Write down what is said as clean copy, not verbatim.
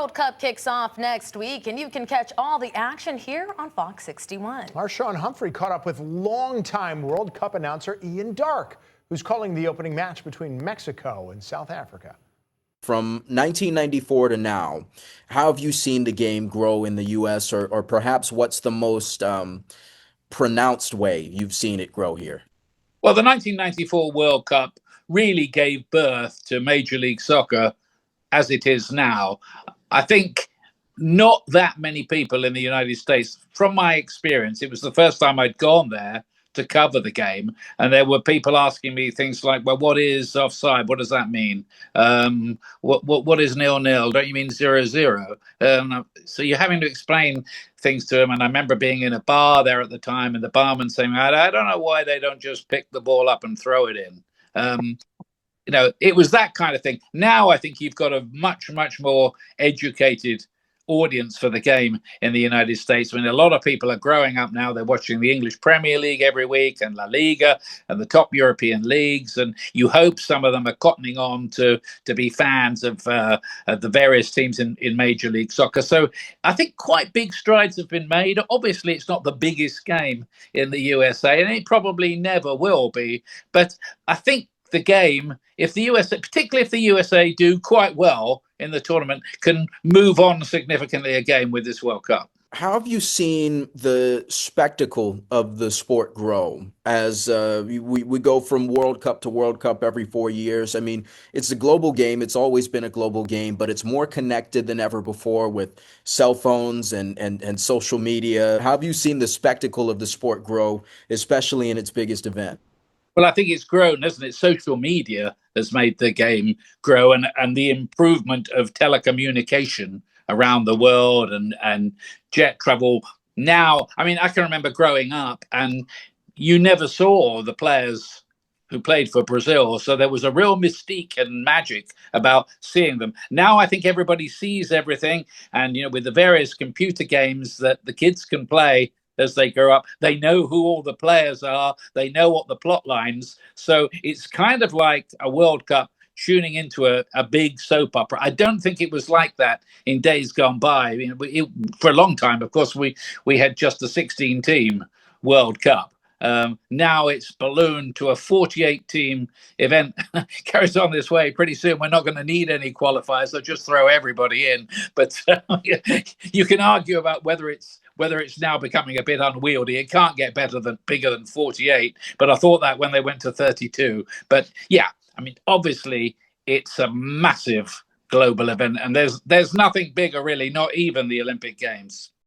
World Cup kicks off next week, and you can catch all the action here on Fox 61. Our Shawn Humphrey caught up with longtime World Cup announcer Ian Darke, who's calling the opening match between Mexico and South Africa. From 1994 to now, how have you seen the game grow in the U.S., or perhaps what's the most pronounced way you've seen it grow here? Well, the 1994 World Cup really gave birth to Major League Soccer as it is now. I think not that many people in the United States, from my experience, it was the first time I'd gone there to cover the game, and there were people asking me things like, well, what is offside? What does that mean? What is 0-0? Don't you mean 0-0? So you're having to explain things to them. And I remember being in a bar there at the time, and the barman saying, I don't know why they don't just pick the ball up and throw it in. It was that kind of thing. Now I think you've got a much, much more educated audience for the game in the United States. I mean, a lot of people are growing up now. They're watching the English Premier League every week, and La Liga, and the top European leagues. And you hope some of them are cottoning on to be fans of the various teams in Major League Soccer. So I think quite big strides have been made. Obviously, it's not the biggest game in the USA, and it probably never will be. But I think the game, if the USA, particularly if the USA do quite well in the tournament, can move on significantly again with this World Cup. How have you seen the spectacle of the sport grow as we go from World Cup to World Cup every 4 years? I mean, it's a global game. It's always been a global game, but it's more connected than ever before with cell phones and social media. How have you seen the spectacle of the sport grow, especially in its biggest event? Well, I think it's grown, hasn't it? Social media has made the game grow, and the improvement of telecommunication around the world and jet travel. Now, I mean, I can remember growing up and you never saw the players who played for Brazil. So there was a real mystique and magic about seeing them. Now I think everybody sees everything. And, with the various computer games that the kids can play as they grow up, they know who all the players are. They know what the plot lines. So it's kind of like a World Cup tuning into a big soap opera. I don't think it was like that in days gone by. For a long time, of course, we had just a 16-team World Cup. Now it's ballooned to a 48-team event. Carries on this way. Pretty soon we're not going to need any qualifiers. They'll just throw everybody in. But you can argue about whether it's now becoming a bit unwieldy. It can't get bigger than 48. But I thought that when they went to 32. But yeah, I mean, obviously it's a massive global event, and there's nothing bigger, really, not even the Olympic Games.